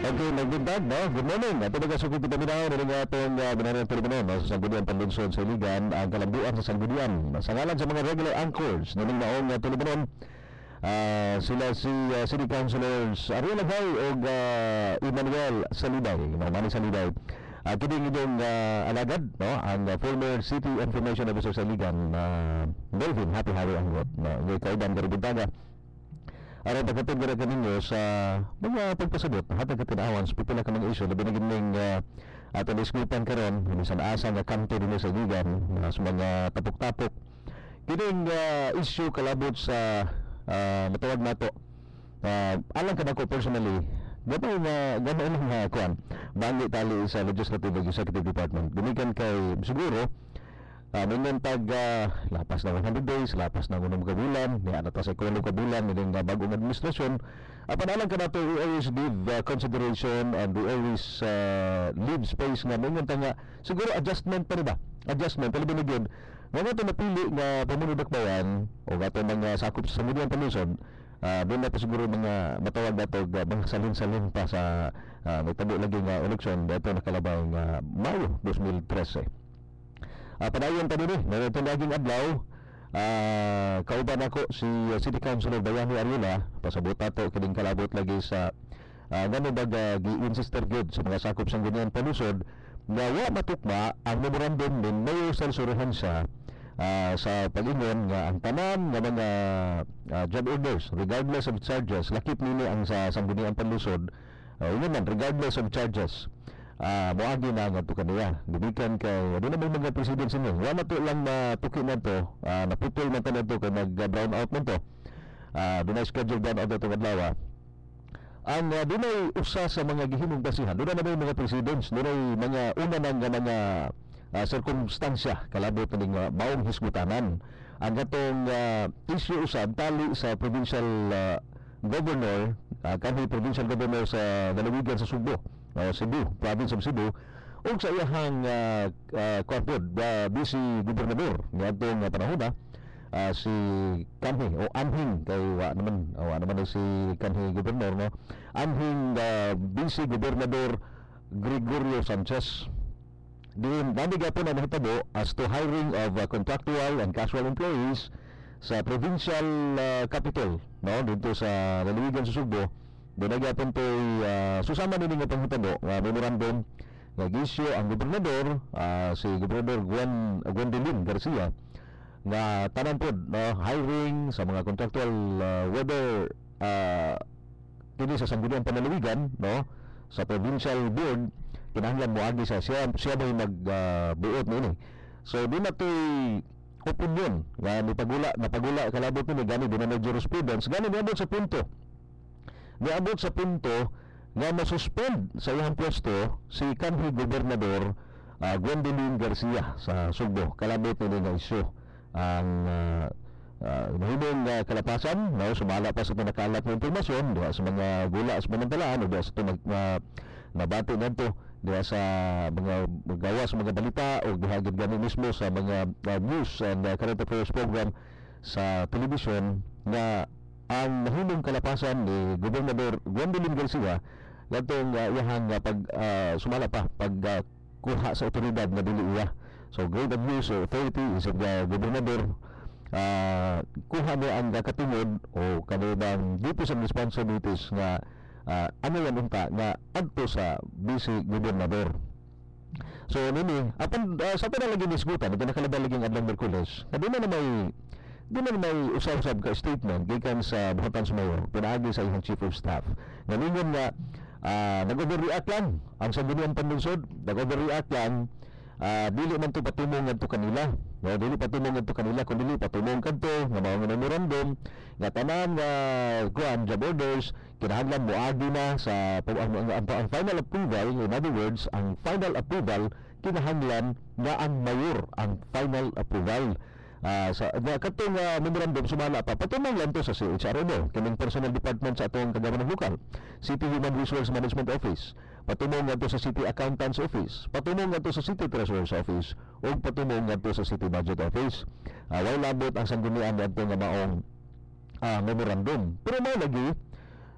Okay, nagbuntag, no? Good morning. Ato na kasukit kita binaw na atong binanang telepono no? Sa Sangguniang Panlunsod sa Iligan, ang kalambuan sa Sangguniang. Sa ngalan sa mga regular anchors na ning naong teleponon, sila si City Councilors Ariel Lagay o Emmanuel Saliday, Manny Saliday. Kining inyong alagad, no? Ang former City Information Officer sa Iligan, Melvin Happy Harry Anggot, no? Ngay kaidan karibuntaga. Aron pagkatid gara kaninyo sa mga pagpasabot hatag katinawan sa pipila ka mga isyu labi na gining ato diskutan karon bisan asa nga kanto dinhi sa Iligan sa mga tapok-tapok kining issue kalabot sa matawag nato alang kadako personally gano'n nga kuan bangi tali sa Legislative Executive Department gumikan kay siguro mingon tag lapas na 100 days, lapas na unong kabulan, niya na ta sa ikaw kabulan, nilang bagong administrasyon. Panalang ka na ito, we always give consideration and we always leave space nga mingon ta nga, siguro adjustment pa rin ba? Adjustment, palibin na yun. Nga ito napili nga pamunudakbayan o ito mga sakop sa Sangguniang Panlunsod, doon na ito siguro mga matawag na ito, mga salin-salin pa sa may tabo lagi nga eleksyon, ito nakalabay nga Mayo 2013. Padayon pa din na ito naging adlaw kauban ako si City Councilor Bayani Ariola pasabot ato kining kalabot lagi sa ngano bag gi-insister gyud sa mga sakop sang Sangguniang Panlunsod nga wa matukma ang memorandum ni Mayor Salsurahan sa pag-ingon nga ang tanan nga mga job orders regardless of charges lakip nini ang sa Sangguniang Panlunsod man regardless of charges moagi na nga to kaniya gumikan kay ano na mga president sinyo wala to lang matuki na to naputol man tanan to kay nag brown out man to dunay schedule brown out to adlaw ang dunay usa sa mga gihimong basihan dunay na mga presidents dunay mga una nang mga sirkumstansya kalabot ning maong hisgutanan ang gatong issue usab tali sa provincial governor kanhi provincial governor sa Dalawigan sa Subo Cebu, province of Cebu ug sa iyahang corporate busy gobernador niadtong panahon si kanhi o anhing kay wa naman si kanhi gobernador no anhing busy gobernador Gregorio Sanchez din gapon na nahitabo as to hiring of contractual and casual employees sa provincial capital no dito sa Dalawigan sa Subo. Dinagapon to susama nini nga panghitabo memorandum nga gisyo ang gobernador si Gobernador Gwendolyn Garcia nga tanan pod hiring sa mga contractual whether kini sa Sangguniang Panlalawigan no sa provincial board kinahanglan moagi siya may magbuot nini so di na to opinion nga napagula kalabot ni gani di na jurisprudence gani niabot sa punto niabot sa punto nga masuspend sa iyang pwesto si kanhi gobernador Gwendolyn Garcia sa Sugbo kalabot ni nga isyu ang mahimong kalapasan no sumala pa sa nakalat ng impormasyon diha sa mga gula sa panantalaan o diha sa nabati ngadto diha sa mga gawas mga balita o gihagid gani mismo sa mga news and current affairs program sa telebisyon nga ang mahimong kalapasan ni Gobernador Gwendolyn Garcia gatong iyahang sumala pa kuha sa otoridad nga dili iya so grade abuse authority is the gobernador kuha niya ang katungod o kanibang duties and responsibilities nga ano yan unta nga adto sa vice gobernador so nini apan sa ito na lagi nisgutan ito nakalabang laging adlang Merkules di na may usab-usab ka statement gikan sa buhatan sa mayor pinaagi sa iyang chief of staff nalingon nga nag-overreact lang ang Sangguniang Panlunsod nag-overreact lang dili man to patumong ngadto kanila dili patumong ngadto kanila kun dili patumong kadto nga mao nga memorandum nga tanan nga kuan job orders kinahanglan moagi na sa ang final approval in other words ang final approval kinahanglan nga ang mayor ang final approval sa katong memorandum sumala pa patumong lang to sa CHRO kining personal department sa atong kagawanan lokal City Human Resource Management Office patumong ngadto sa City Accountants Office patumong ngadto sa City Treasurer's Office ug patumong ngadto sa City Budget Office way labot ang sanggunian ngadto nga maong memorandum pero may lagi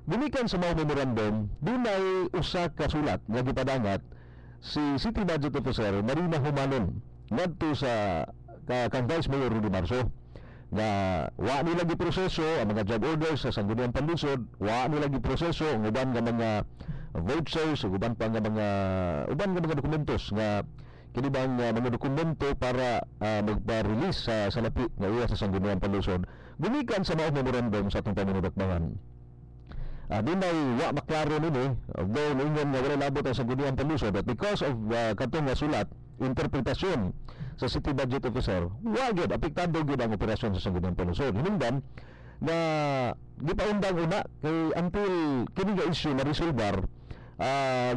Gumikan sa mga memorandum, dunay usa ka sulat nga gipadangat si City Budget Officer Marina Humanon ngadto sa kang Vice Mayor Rudy Marso nga wa nila giproseso ang mga job orders sa Sangguniang Panlungsod, wa nila giproseso ang uban nga mga vouchers, uban pa nga mga dokumentos nga kini bang mga dokumento para magpa-release sa salapi nga iya sa Sangguniang Panlungsod. Gumikan sa mga memorandum sa atong pamanunotbangan. Dunay wa maklaro nini, although ningon nga wala labot ang Sangguniang Panlungsod, but because of katong nga sulat interpretasyon sa City Budget Officer, wagid apektado gyud ang operasyon sa Sangguniang Panlungsod. Hinungdan na gipaundang una kay until kini nga issue na resolbar,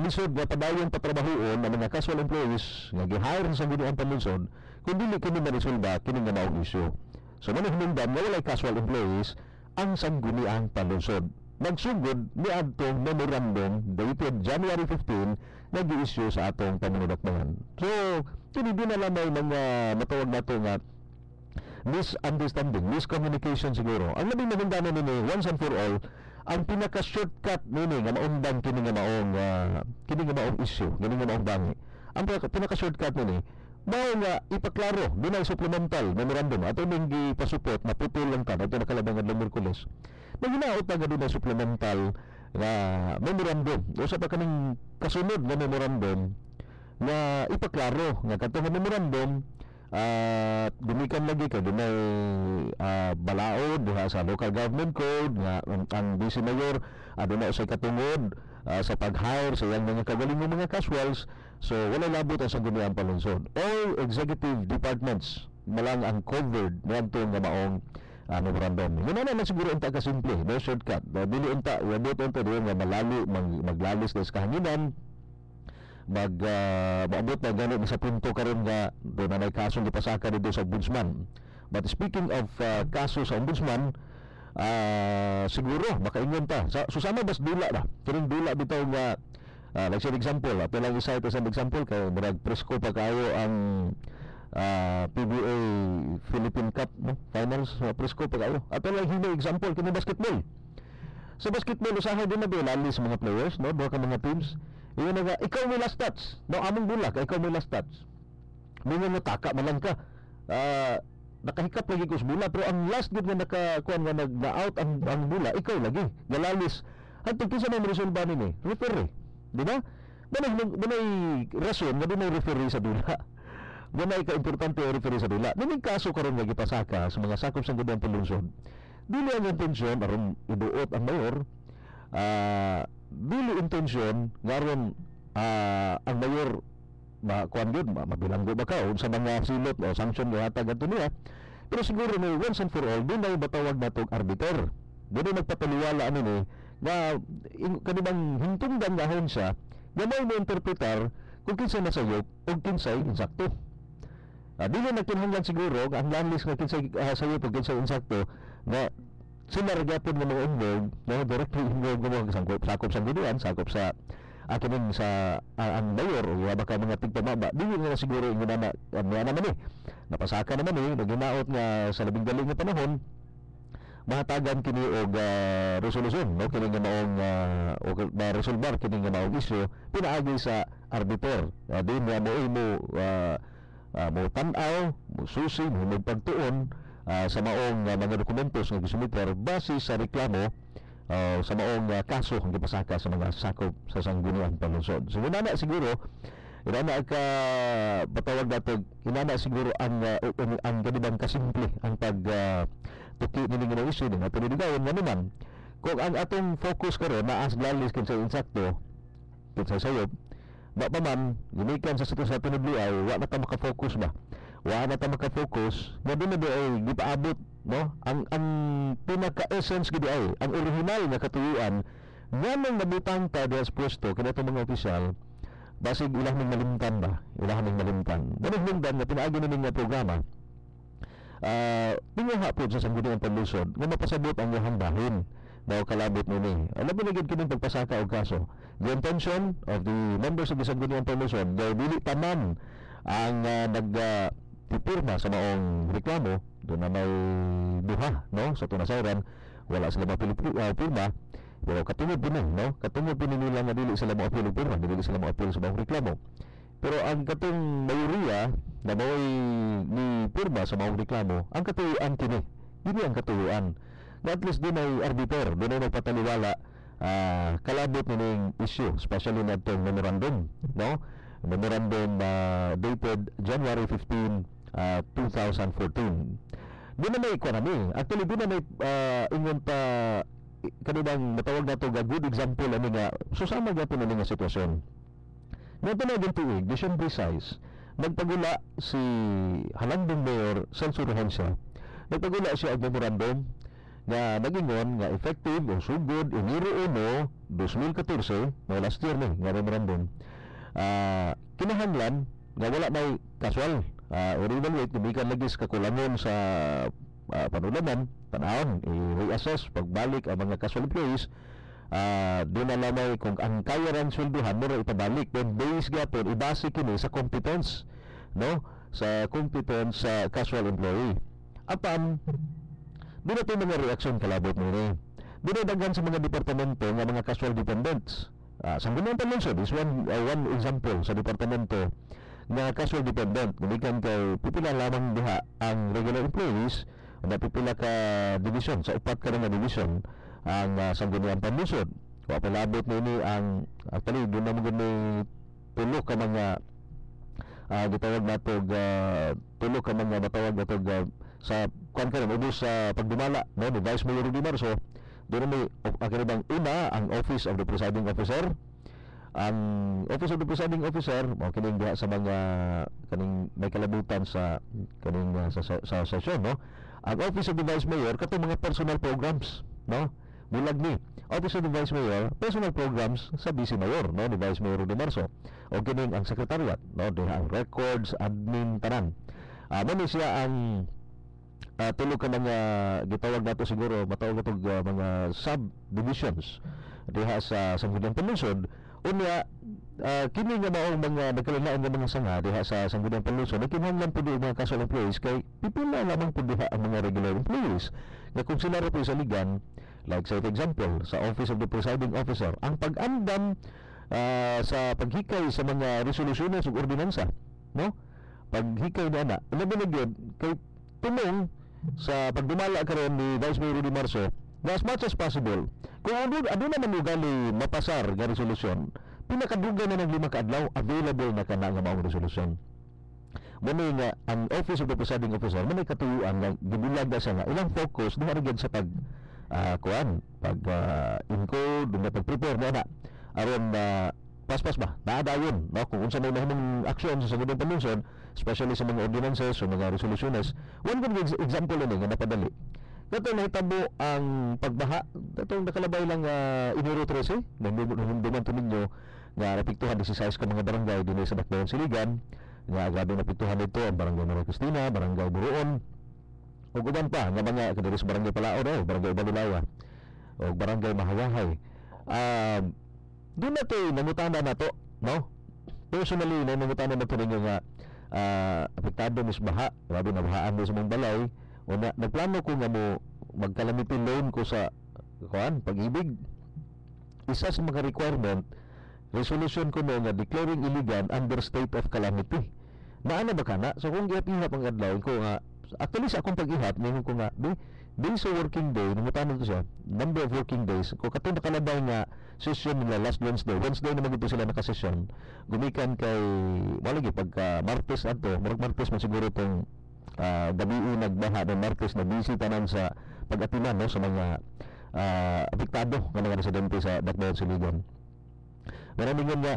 lisod nga padayon patrabahoon ang mga casual employees nga gi-hire sa Sangguniang Panlungsod kung dili kini ma-resolba kini nga maong issue. So man hinungdan nga walay casual employees ang Sangguniang Panlungsod. Nagsugod ni adtong memorandum dated January 15 na gi-issue sa atong pamanunotbangan. So kini din na lamay mga matawag nato nga misunderstanding, miscommunication siguro. Ang labing mahingdanan nini once and for all, ang pinaka-shortcut nini nga maundan kini nga maong issue, kini nga maong bangi. Ang pinaka-shortcut nini mao nga ipaklaro dunay supplemental memorandum ato ning gipasupot na putol lang ta adto nakalabangan lang Miyerkules. Naginaot na dunay supplemental nga memorandum usa pa kaning kasunod nga memorandum nga ipaklaro nga kadtong memorandum gumikan lagi kay dunay balaod diha sa local government code nga ang vice mayor aduna usay katungod sa pag-hire sa iyang mga kagalingong mga casuals. So wala labot ang Sangguniang Panlungsod. All executive departments malang ang covered ngadto nga maong memorandum. Muna na siguro unta ka simple, no shortcut. Dili unta wabot unta diyon nga malali maglalis sa kahanginan. Maabot na gani sa punto karon nga do na may kaso gipasaka dito sa ombudsman. But speaking of kaso sa ombudsman, siguro makaingon ta susama bas dula na kining dula bitaw nga like say example ato lang isa ito sa example kay murag presko pa kayo ang PBA Philippine Cup no finals presko pa kayo ato lang hino example kini basketball sa basketball usahay din na bilali sa mga players no duha ka mga teams iyon nga ikaw may last stats no among dula kay ikaw may last stats mingon mo taka man lang ka nakahikap lagi ko sa bula pero ang last gud nga nakakuan nga nag-out ang bula ikaw lagi galalis adto kinsa may resolba nini referee di ba bunay rason nga dunay referee sa dula bunay ka importante ang referee sa dula ning kaso karon nga gipasaka sa mga sakop sa Sangguniang Panlungsod dili ang intensyon aron iduot ang mayor dili intensyon ngaron ang mayor kuan gyud mabilanggo ba ka sa mga silot o sanction nga hatag adto niya pero siguro may once and for all dunay batawag natong arbiter dili nagpataliwala ani ni nga kanibang hintungdan gahon siya nga may interpretar kung kinsay nasayop o kinsay insakto. Dili nagkinahanglan siguro ang landlist nga kinsay sayop o kinsay insakto nga sila ragyapon nga mga involved na directly involved nga mga sakop sa giduan sakop sa akin sa ang mayor o baka mga tigpamaba dili na siguro yung na naman napasaka naman naginaot nga sa labing galing nga panahon mahatagan kini og resolusyon no kini nga maong resolbar kini nga maong issue pinaagi sa arbiter din nga mo tan-aw mo susi mo magpagtuon sa maong mga dokumentos nga gisumiter base sa reklamo sa maong kaso ang gipasaka sa mga sakop sa Sangguniang Panlungsod. So inana siguro inana ka patawag nato inana siguro ang ganibang kasimple ang pag tuki nini nga issue nga piniligayon nga naman kung ang atong focus karon naa sa lalis kinsa insakto kinsa sayop ba pa man gumikan sa pinudliay wa na ta maka-focus ba wa na ta maka-focus nga dinhi ay gipaabot no ang pinaka-essence gid ay ang original nga katuyuan nganong nabutang ta diha sa pwesto kanato mga opisyal basig ilang ning malimtan ba ilang ning malimtan dinhi nga pinaagi nini nga programa tinguha po sa Sangguniang Panlungsod nga mapasabot ang iyang bahin daw kalabot nini alam mo na gid kining pagpasaka og kaso the intention of the members of the Sangguniang Panlungsod daw dili tanan ang pipirma sa maong reklamo doon na may duha no sa tunasayran wala sila mapirma Pero katungod din no? Katungod din nila nga dili sila mo appeal og pirma, dili sila mo appeal sa bawang reklamo. Pero ang katong mayoriya na mao'y ni pirma sa bawang reklamo, ang katuyoan kini. Dili ang katuyoan. Na at least din ay arbiter, din ay nagpataliwala kalabot ning issue, especially na itong memorandum, no? Memorandum dated January 15, 2014. Di na may economy. Actually, di na may ingon pa kanibang matawag na ito good example ani nga susama gato na nga sitwasyon. Ngayon na din tuig, December 6, nagpagula si Halandong Mayor Celso Rehencia. Nagpagula siya ang memorandum nga nagingon nga effective o sugod Enero 1, 2014, mga last year ni nga memorandum. Kinahanglan nga wala may casual or evaluate kumikan lagi sa kakulangon sa panulanan, tanawon, i-reassess pagbalik ang mga casual employees. Doon na lamay kung ang kaya rin sweldohan mo rin ipabalik, then base gapon ibase kini sa competence, no? Sa competence sa casual employee. Apan doon na ito mga reaksyon kalabot mo rin. Doon na daghan sa mga departamento nga mga casual dependents. Sangguniang Panlungsod is one example sa departamento nga casual dependent. Gumikan kay pipila lamang diha ang regular employees na pipila ka division sa upat ka nga division ang Sangguniang Panlungsod. O apalabot nini ang actually doon na mga tulo ka mga gitawag natog tulo ka mga matawag natog sa kwan ka rin sa pagdumala no, ni Vice Mayor Rudy Marso. Doon may bang una ang Office of the Presiding Officer. Ang Office of the Presiding Officer o kining diha sa mga kaning may kalabutan sa kaning sa sesyon, no. Ang Office of the Vice Mayor katong mga personal programs, no. Bulag ni Office of the Vice Mayor personal programs sa Vice Mayor, no, ni Vice Mayor Rudy Marso. O kining ang Secretariat, no, diha ang records, admin tanan. Mo siya ang tulo ka mga gitawag nato siguro matawag natog mga subdivisions diha sa Sangguniang Panlungsod. Unya kini nga maong mga nagkalain nga mga sanga diha sa Sangguniang Panlungsod nagkinahanglan pud mga casual employees kay pipila lamang pud diha ang mga regular employees nga kung sila ra po sa ligan, like sa example sa Office of the Presiding Officer, ang pag-andam sa paghikay sa mga resolusyones ug ordinansa, no, paghikay na labi na gyud kay tumong sa pagdumala karon ni Vice Mayor Rudy Marso as much as possible. Kung ano naman ugali mapasar nga resolusyon, pinakadugay na ng 5 ka adlaw available na kana nga maong resolusyon. Muna nga ang Office of the Presiding Officer man katuyuan nga gibulag na siya nga ilang focus diha gyud sa pag encode nga pag-prepare na aron paspas ba naadayon, no, kung unsa may mahimong aksyon sa Sangguniang Panlungsod, especially sa mga ordinances o mga resolutions. One good example ni nga napadali kato nahitabo ang pagbaha katong nakalabay lang Enero 13 nung duman to ninyo nga napiktuhan 16 ka mga barangay dinhi sa Dakbayan Siligan nga grabe napiktuhan nito ang barangay Maria Cristina, barangay Buruon ug uban pa nga mga kadiri sa barangay Palaon, barangay Balulawa o barangay Mahawahay. Doon na ito nangutana na to, no? Personally, nangutana na ito ninyo nga apektado mis baha, grabe na bahaan mo sa mong balay. O nagplano ko nga mo magkalamity loan ko sa Pag-ibig. Isa sa mga requirement, resolution ko mo nga declaring illegal under state of calamity. Naana ba ka na? So kung ihap ang adlaw ko nga, actually sa akong pag-ihap, ngayon ko nga, days of working day, nangutanan ko siya, number of working days, kung katong nakalabay nga session nila last Wednesday naman ito sila nakasesyon, gumikan kay, malagi, pagka Martes ato, Martes man siguro itong gabi nagbaha ng Martes na busy tanan sa pag-atiman, no, sa mga apektado ng mga residente sa Dakbayan Siligan. Maraming nga,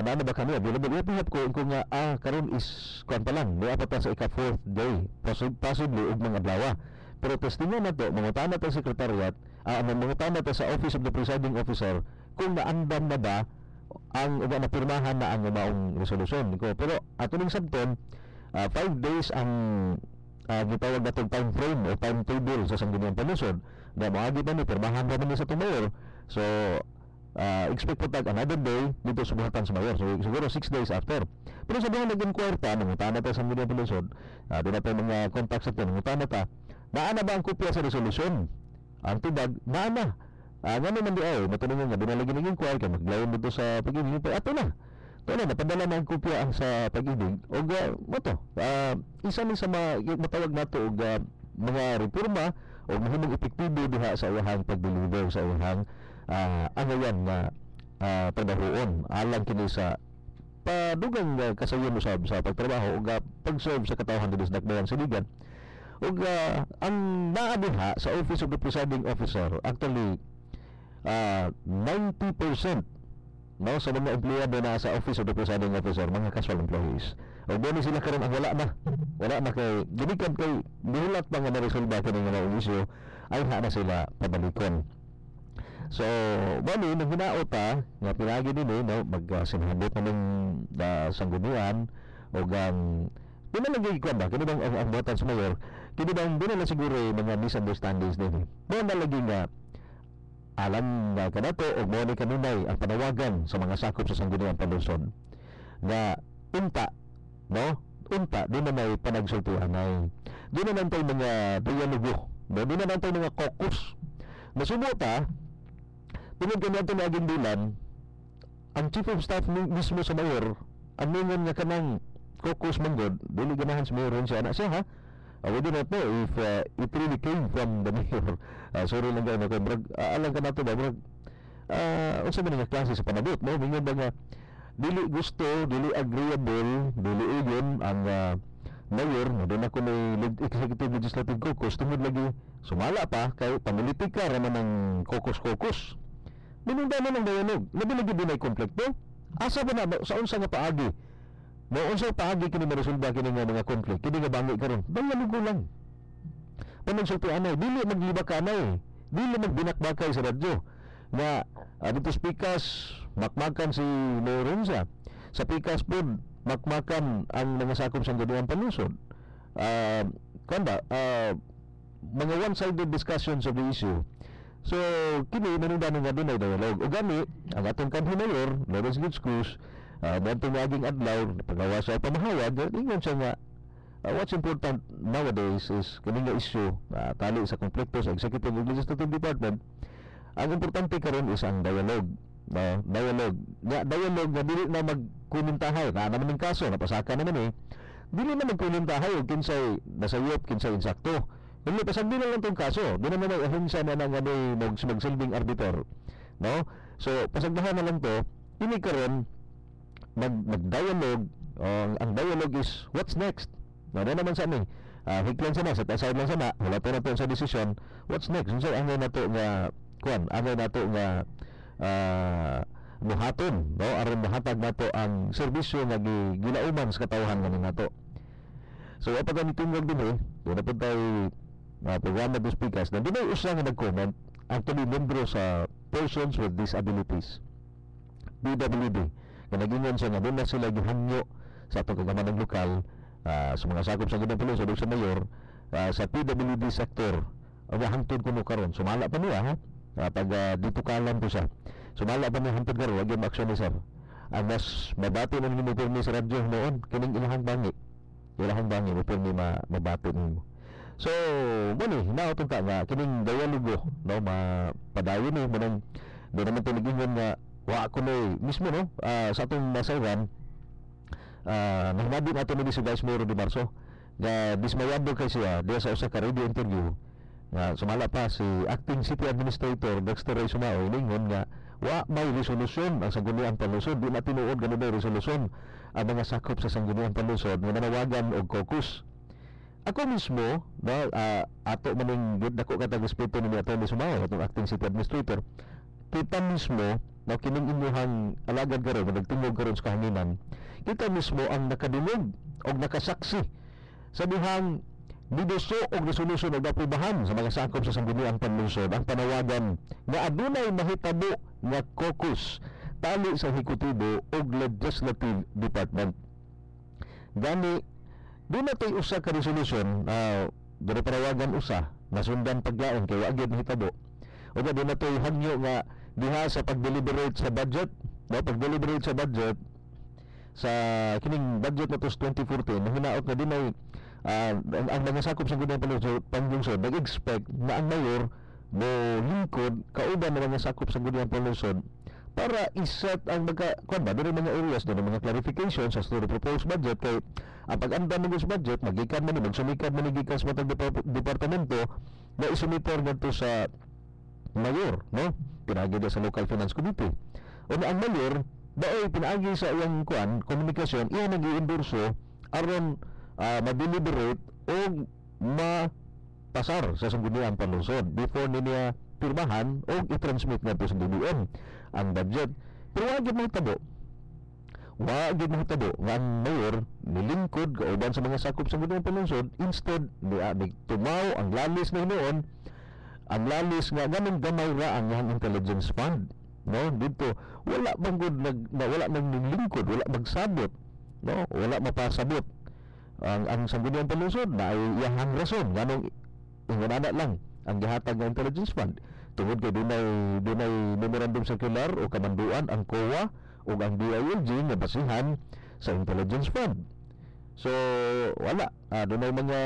naano ba kami available? Ihap ko nga karon is kuan pa lang, niya pa sa ika-4th day, possibly ug mga adlaw. Pero testingan na to, mga na to sa Secretariat, mga tana to sa Office of the Presiding Officer kung naandam na ba ang napirmahan na ang maong resolusyon. Pero ato ning sabton, 5 days ang gitawag natong time frame o timetable sa Sangguniang Panlungsod na maagi pa ni pirmahan pa man sa mayor. So expect po tag another day dito sa buhatan sa mayor. So siguro 6 days after. Pero sa mga nag-inquire ta, nangutana ta sa Sangguniang Panlungsod, doon natin mga contacts natin, nangutana ta, naana ba ang kopya sa resolusyon? Ang tibag, naana. Nga naman di ay matunungan nga dinalagi ng inquiry kay maglayon dito sa pag-ibig pa ato na. To na napadala na ang kopya ang sa pag-ibig og mo to. Isa ni sa matawag nato og mga reforma o mahimong epektibo diha sa iyahang pag-deliver sa iyahang angayan nga trabahoon alang kini sa padugang kasayon usab sa pagtrabaho ug pag-serve sa katawhan dinhi sa dakbayan siligan. Ug ang naa diha sa Office of the Presiding Officer actually 90% no sa mga empleyado na sa Office of the Presiding Officer mga casual employees. O doon sila karon ang wala na kay ginikad kay bulat pa nga na-resolve kini nga mga isyu ay na sila pabalikon. So, bali nang hinaot nga pinagi dinhi no magsinabot na ng sanggunian o gang pinalagay ko ba kini bang ang buhatan sa mayor kini bang dinala siguro mga misunderstandings dinhi. Mo na lagi nga alam nga kanato og mo ni kanunay ang panawagan sa mga sakop sa sangguniang panlungsod nga unta di na may panagsultian ay di na nantay mga dialogo di na nantay mga caucus nasubo ta tungod kanito na agindulan ang chief of staff mismo sa mayor ang ningon nga kanang caucus manggod dili ganahan sa mayor siya na siya ha. We do not know if it really came from the mayor. Sorry lang kayo, brag, alam ka na ito ba, brag, unsa man nga klase sa panabot, no? Mingon ba nga, dili gusto, dili agreeable, dili iyon ang mayor, no? Doon ako may executive legislative caucus, tungod lagi, sumala pa, kay pamilitika raman ng caucus. Minunda na ng dialog, labi lagi din ay konflikto. Asa ba na, sa unsa nga paagi? Mo unsa paagi kini maresolba kini nga mga konflikt kini nga bangi karon bangalugo lang panagsulti anay dili magliba ka anay dili magbinakbakay sa radyo nga dito speakers makmakan si Lorenza sa pikas pod makmakan ang mga sakop sa ganoang panlusod kanda mga one-sided discussions of the issue. So kini manungdan nga dunay dialogue ug gani ang atong kanhi mayor Lawrence Gitz Cruz dahil tumaging adlaw pagawa sa pamahayag ingon siya nga what's important nowadays is kining issue tali sa konflikto sa executive ug legislative department. Ang importante karon is ang dialogue dialogue nga dili na magkomentahay na naman ng kaso napasaka naman dili na magkomentahay og kinsay nasayop kinsay insakto dili pasagdi na lang tong kaso di na may ahensya na nga magsilbing arbiter no. So pasagdahan na lang to ini karon mag-dialogue. Ang dialogue is what's next. Na naman sa amin higlan sana sa tasay lang sana wala pa na to sa desisyon what's next so ang na to nga kuan ang na to nga buhaton no aron mahatag nato ang serbisyo nga gilauman sa katawhan ganin nato. So apa gani tungod dinhi do na pud tay programa dos speakers na dinay usa nga nag-comment actually membro sa Persons with Disabilities PWD na nagingon siya nga doon na sila gihanyo sa atong kagamanang lokal sa mga sakop sa Ginapolo sa sa mayor sa PWD sector o hangtod kuno karon sumala pa niya pag dito kalan po siya sumala pa niya hangtod karon wag yung aksyon ni sir ang mas mabati na nimo pirmi sa radyo noon kining ilahang bangi mo pirmi mabati nimo. So muni hinaot ta nga kining dialogo no mapadayon ni mo nang do naman tuligingon nga wa ako mismo no sa atong nasayran nahimadi nato ni si Vice Mayor de Marso nga dismayado kay siya diya sa usa ka radio interview nga sumala pa si Acting City Administrator Dexter Ray Sumao ningon nga wa may resolusyon ang sangguniang panlusod di na tinuod ganun may resolusyon ang mga sakop sa sangguniang panlusod nga nanawagan og caucus. Ako mismo no ato maning gid dako katag respeto ni Atty. Sumao atong Acting City Administrator kita mismo na kining inyong alagad karon nagtingog karon sa kahanginan kita mismo ang nakadungog og nakasaksi sa dihang biduso og resolusyon og aprobahan sa mga sakop sa sangguniang panlungsod ang panawagan nga adunay mahitabo nga caucus tali sa ehekutibo og legislative department. Gani doon natin usa ka resolusyon doon panawagan usa nasundan paglaon kay wa gyud mahitabo o doon natin hangyo nga diha sa pag-deliberate sa budget sa kining budget na to 2014 hinaot na dinay ang mga sakop sa gunang panlungsod nag-expect na ang mayor mo lingkod kauban ng mga sakop sa Gudyan Lungsod para iset ang kuan ba diri mga areas do mga clarifications sa story proposed budget kay ang pag-andam ng budget magikan man magsumikad man gikan sa matag departamento na isumiter ngadto sa mayor, no? Pinagi sa local finance committee. O ang mayor daoy pinaagi sa iyang kuan komunikasyon iya nag-iendorso aron ma-deliberate o pasar sa Sangguniang Panlungsod before niya pirmahan o i-transmit na sa DBM ang budget. Pero wag mo tabo nga ang mayor nilingkod kauban sa mga sakop sa Sangguniang Panlungsod instead ni tumaw ang lalis na noon ang lalis nga ganun gamay ra ang intelligence fund, no? Dito wala bang good wala nang nilingkod, wala magsabot, no? Wala mapasabot ang Sangguniang Panlungsod na ay iyang rason ganong ingonana lang ang gihatag ng intelligence fund tungod kay dunay memorandum circular o kamanduan ang COA o ang DILG nga basihan sa intelligence fund. So wala dunay mga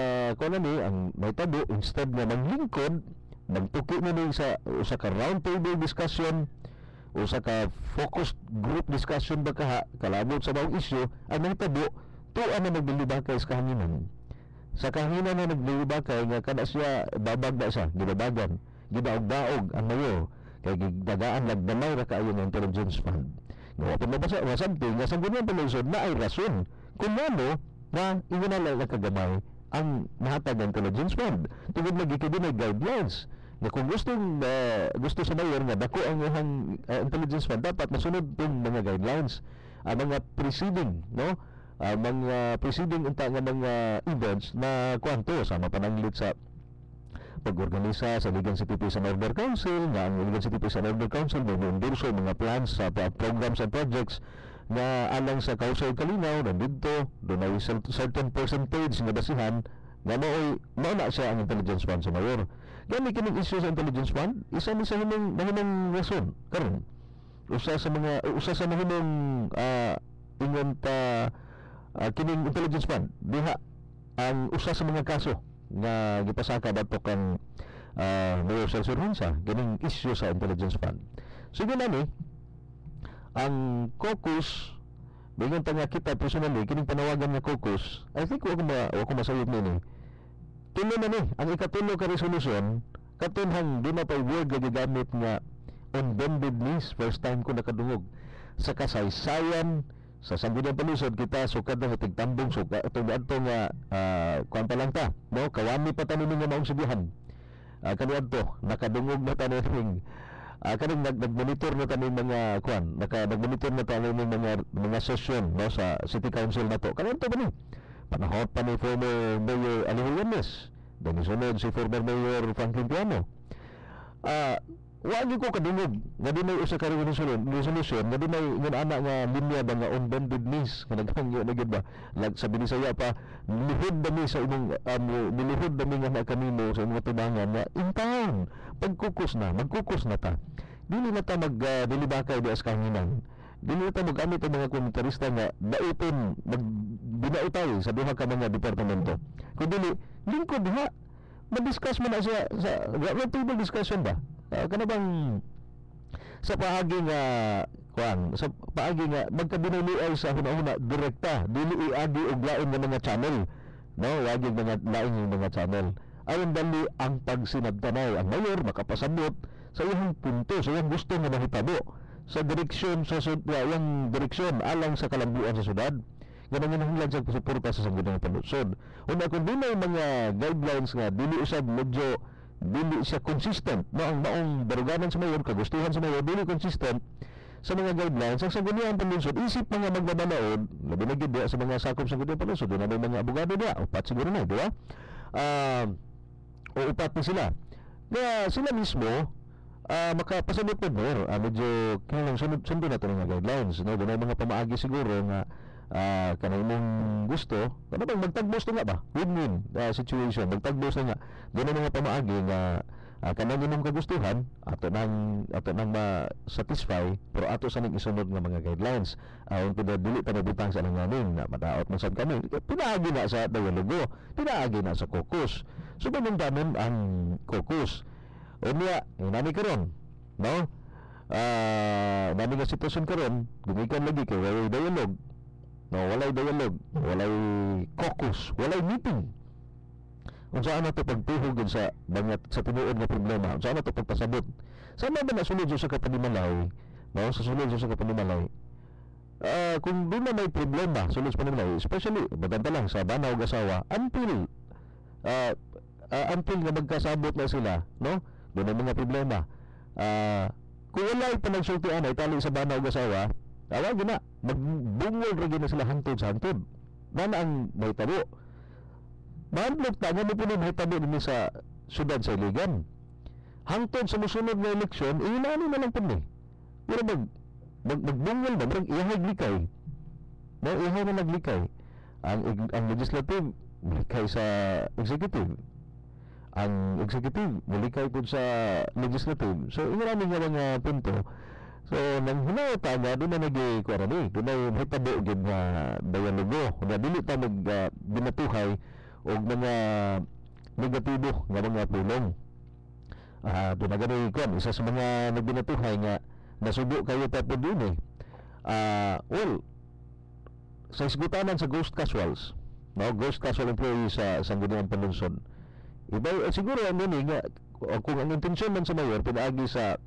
ni ang may tabo instead nga manglingkod magtuki na sa usa ka round table discussion usa ka focused group discussion ba kalabot sa bawang issue ang nahitabo tuan na naglilibakay sa kahanginan. Sa kahanginan na naglilibakay nga kada siya babag na siya, gibabagan, gidaog-daog ang mayor kay gidagaan nagdamay ra kaayo ng intelligence fund. Nga pa mabasa nga something nga sa Sangguniang Panlungsod na ay rason kung ano na ingonala na kagamay ang nahatag ng intelligence fund. Tungod lagi kay dinay guidelines na kung gusto sa mayor nga dako ang iyang intelligence fund dapat masunod tong mga guidelines ang mga preceding, no? Mga preceding unta nga mga events na kwanto sama pananglit sa pag-organisa sa Ligan City Peace and Order Council nga ang Ligan City Peace and Order Council may endorso mga plans sa programs and projects na alang sa kausay kalinaw na dito doon ay certain percentage na basihan na mauna siya ang intelligence fund sa mayor. Gani kining issue sa intelligence fund isa ni sa hinong rason karon usa sa mahinong ingon ta kining intelligence fund diha ang usa sa mga kaso nga gipasaka dato kan Mayor Celso Ronsa kining issue sa intelligence fund. So ni ang caucus bilang nga kita personally kining panawagan nga caucus I think wako masayod nini tulo na ni ang ikatulo ka resolution katunhang di na pa word nga gigamit nga on bended knees first time ko nakadungog sa kasaysayan sa Sangguniang Panlungsod kita sukad na tigtambong suka atong adto nga kuan pa lang ta, no? Kawami pa tanin nga maong sugihan. Kaniadto nakadungog na tanin kaning nag-monitor na tanin mga kuan, nag-monitor na tanin mga session, no, sa City Council nato. Kaniadto ba ni? Panahon pa ni former Mayor Alijo Yanes, then sunod si former Mayor Franklin Piano. Wagi ko kadungog nga dinay usa ka resolution nga dinay ngon ana nga linya ba nga on bended knees nga naghangyo na gid ba sa Binisaya pa lihod dami sa imong nilihod dami nga kanimo sa imong tubangan nga in town magkukus na ta dili na ta dilibakay di as kahanginan dili na ta magamit ang mga komentarista nga daoton binautay sa duha ka mga departamento kun dili lingkod diha ma-discuss mo na siya sa round table discussion ba. Kana bang sa paagi nga magkabinuluay sa hunahuna direkta dili iagi og lain nga mga channel, no, wagi mga lain nga mga channel ayon dali ang pagsinabtanay ang mayor makapasabot sa iyang punto sa iyang gusto nga mahitabo sa direksyon iyang direksyon alang sa kalambuan sa syudad nga nanginahanglan sa suporta sa Sangguniang Panlungsod. Una kung dunay mga guidelines nga dili usab medyo dili siya consistent, no, ang maong daruganan sa mayor kagustuhan sa mayor dili consistent sa mga guidelines ang Sangguniang Panlungsod isip mga magbabalaod labi na gid sa mga sakop sa Sangguniang Panlungsod na may mga abogado diha upat siguro na di ba o upat ni sila kaya sila mismo makapasabot po mayor medyo kinahanglan sunod na ito mga guidelines, no, dunay mga pamaagi siguro nga kanang imong gusto kana bang magtagbos na nga ba win-win situation magtagbos na nga doon mga pamaagi nga kanang imong kagustuhan ato nang ma-satisfy pero ato sa ning isunod nga mga guidelines unto dili pa nabutang sa nanganin na madaot man sad kami pinaagi na sa dialogo pinaagi na sa caucus so banundanon ang caucus Unya, nani karon, no? Nani nga sitwasyon karon, gumikan lagi kay walay dialogue. No, walay dialogue, walay caucus, walay meeting. Unsa na to pagtuhog sa bangat sa tinuod nga problema? Unsa na to pagpasabot? Sama ba nasulod sa kapanimalay? No, sa sulod sa kapanimalay. Kung doon na may problema sulod sa panimalay, especially maganda lang sa bana ug asawa, until nga magkasabot na sila, no? Doon ang mga problema. Kung wala panagsultian ay tali sa bana ug asawa, awag na magbungol ra gyud na sila hantod sa hantod. Nana ang mahitabo. Mahadlok ta nga mo puno mahitabo dinhi sa syudad sa Iligan. Hangtod sa mosunod nga eleksyon, iinani na lang po ni. Pero magbungol ba, marang iyahay glikay. No, iyahay na naglikay. Ang legislative, likay sa executive. Ang executive, malikay po sa legislative. So, inarami nga mga punto. So, nang hinawata nga, doon na nag-iikwarami. Doon na mahitabo gid nga dialogo. Nga dili ta binatuhay o mga negatibo nga mga pulong. Doon na gano'y kwan. Isa sa mga nagbinatuhay nga nasubo kayo tapo doon well, sa isgutanan sa ghost casuals, no? Ghost casual employees sa Sangguniang Panlunsod. Iba, siguro ang nini nga, kung ang intensyon man sa mayor, pinaagi sa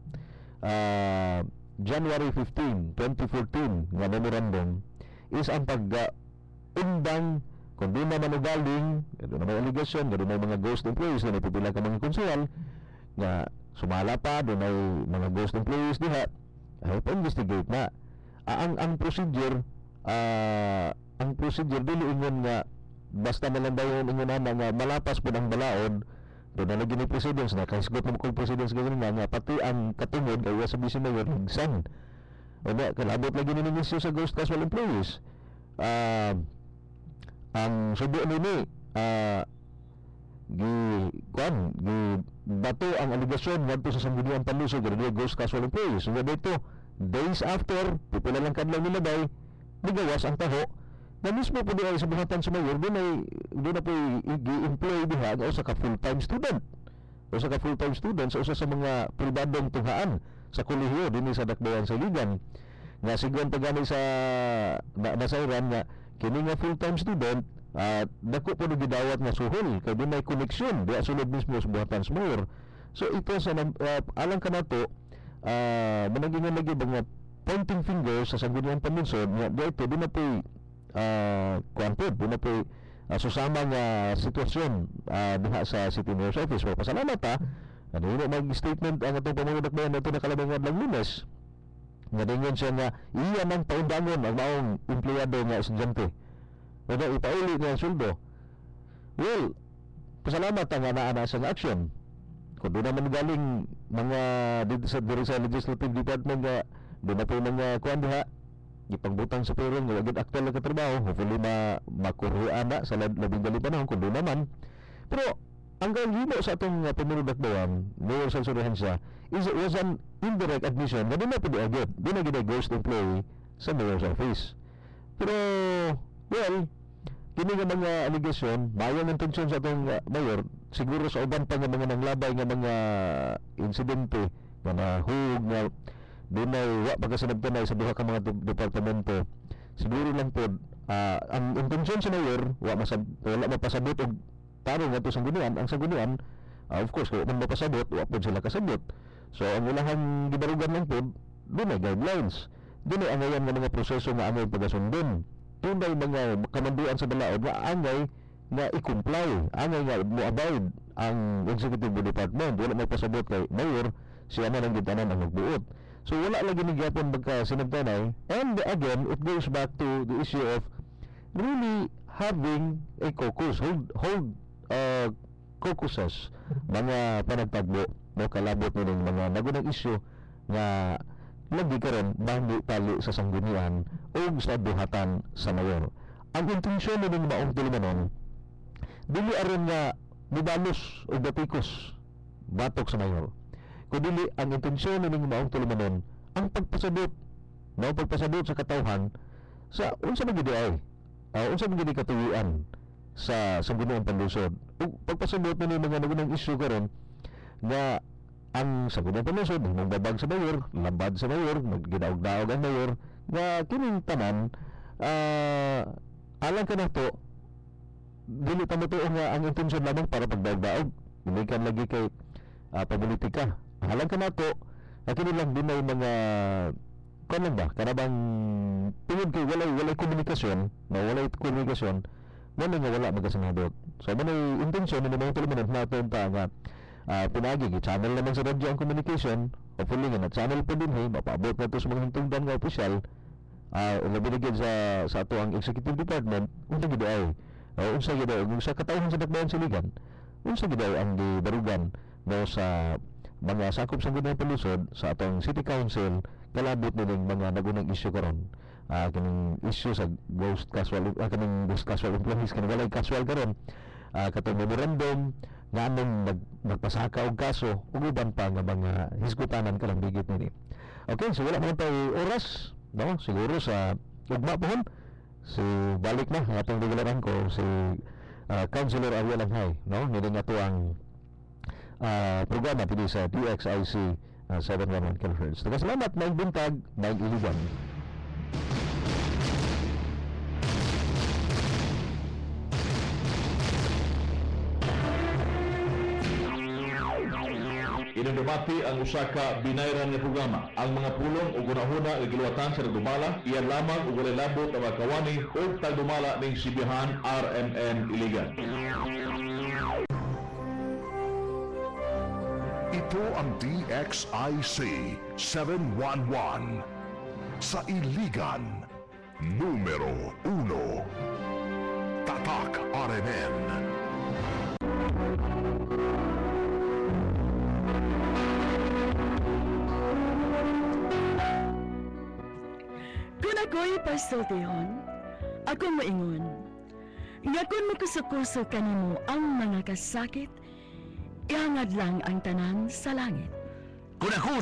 January 15, 2014 nga memorandum is ang pag-undang kung di naman ugaling, doon na may allegation, doon may mga ghost employees na napipila ka mga konsyal nga sumala pa, doon ay mga ghost employees diha, ay pa-investigate na. Ang procedure, dili ingon nga basta na lang daw yung ingon na nga malapas po ng balaod, doon na lagi ni presidents na kahisgot na kong presidents ganyan nga pati ang katungod kaya sa vice mayor ligsan. O na, kalabot lagi ni nisyo sa ghost casual employees. Ang subo nini, bato ang aligasyon ngadto sa Sangguniang Panlunsod nga ghost casual employees. So dito days after pipila lang kadlaw nila bay nigawas ang taho na mismo po diay sa buhatan sa mayor doon na po i-employ diha o sa ka full-time student sa usa sa mga pribadong tunghaan sa kolehiyo dinhi sa Dakbayan sa Iligan nga sigon tagani sa nasayran nga kini nga full-time student dako po gidawat nga suhol kay dunay koneksyon diya sulod mismo sa buhatan sa mayor. So ito sa alang kanato managingan lagi mga pointing fingers sa Sangguniang Panlunsod nga dito di na po kuanpod di na po susama nga sitwasyon diha sa City Mayor's Office. Pasalamat ano yun mag-statement ang atong pamunudak bayan ito nakalabang ng Lunes nga dingon siya nga iya nang paundangon ang maong empleyado nga estudyante o na ipauli niya ang suldo. Well, pasalamat ang ana sa action. Kung doon naman galing mga dito sa Legislative Department nga doon na po mga kuhan diha ipagbutang sa payroll nga agad aktual na katrabaho, hopefully makuruan na sa labing gali panahon kung doon naman. Pero ang gawin sa atong pamunudakbayan Mayor Celso Rehencia was an indirect admission na doon na po di agad doon na gina ghost employee sa Mayor's Office. Pero well, kini nga mga allegation mayang intensyon sa atong mayor siguro sa uban pa nga mga nanglabay nga mga insidente nga nahug nga dunay wa pagkasanabtanay sa duha ka mga departamento. Siguro lang po ang intensyon sa mayor wala mapasabot og tarong ato sa Sanggunian. Ang Sanggunian of course kung man mapasabot wa po sila kasabot. So ang ilahang gibarugan lang po dunay guidelines, dunay angayan nga mga proseso nga angay pagasundon, tunay mga kamanduan sa balaod nga angay nga i-comply, angay nga mo-abide ang executive department. Wala may pasabot kay mayor, siya na lang gitanan ang magbuot. So wala lagi ni gyapon magka sinabtanay. And again, it goes back to the issue of really having a caucus, hold caucuses, mga panagtagbo, no, kalabot ni mga nagunang issue nga lagi karon bandi tali sa Sanggunian o sa buhatan sa mayor. Ang intensyon ni maong tulumanon dili aron nga mibalos o batikos batok sa mayor. Kundi ang intensyon ni maong tulumanon ang pagpasabot, no, pagpasabot sa katawhan sa unsa man gid ay unsa man gid katuyoan sa Sangguniang Panlunsod. Ug pagpasabot ni mga nagunang issue karon nga ang sagutan palusod mong babag sa mayor, labad sa mayor, maggidaog-daog ang mayor, nga kining tanan alang ka na to, dili pa mo to nga ang intensyon lamang para pagdaog-daog, hindi ka lagi kay papolitika. Alang ka na to, kini lang din ay mga kung lang ba, karabang tungod kay walay komunikasyon, wala nga wala magasanadot. So manay intensyon ni mga tulumanan naton ta nga pinagi channel naman sa radyo ang communication, hopefully nga na channel pa din mapaabot na to sa mga hintungdan nga opisyal, labi na sa ato ang executive department, unsa gid ay unsa gid ay sa katawhan sa Dakbayan Siligan, unsa gid ay ang gibarugan no sa mga sakop sa gudang palusod sa atong city council kalabot nining mga nagunang issue karon. Kining issue sa ghost casual employees kanang walay casual karon, katong memorandum nga anong magpasaka og kaso ug uban pa nga mga hisgutanan kalang bigit nini. Okay, so wala man tayo oras, no? Siguro sa ugma pohon si balik na ang atong regularan ko si Councilor Ariel Anghay, no? Nila nga to ang programa pili sa DXIC 711 kHz. Salamat, Mike Buntag, Mike Iligan. Inadumati ang usa ka binayran nga programa. Ang mga pulong o gunahuna nga giluwatan sa nagdumala, iyan lamang ug walay labot ang mga kawani o tagdumala ning sibihan RMN Iligan. Ito ang DXIC 711 sa Iligan, numero 1. Tatak RMN. Kung ako'y pasultihon, ako moingon. Nga kung makusukuso kanimo ang mga kasakit, ihangad lang ang tanan sa langit. Kung ako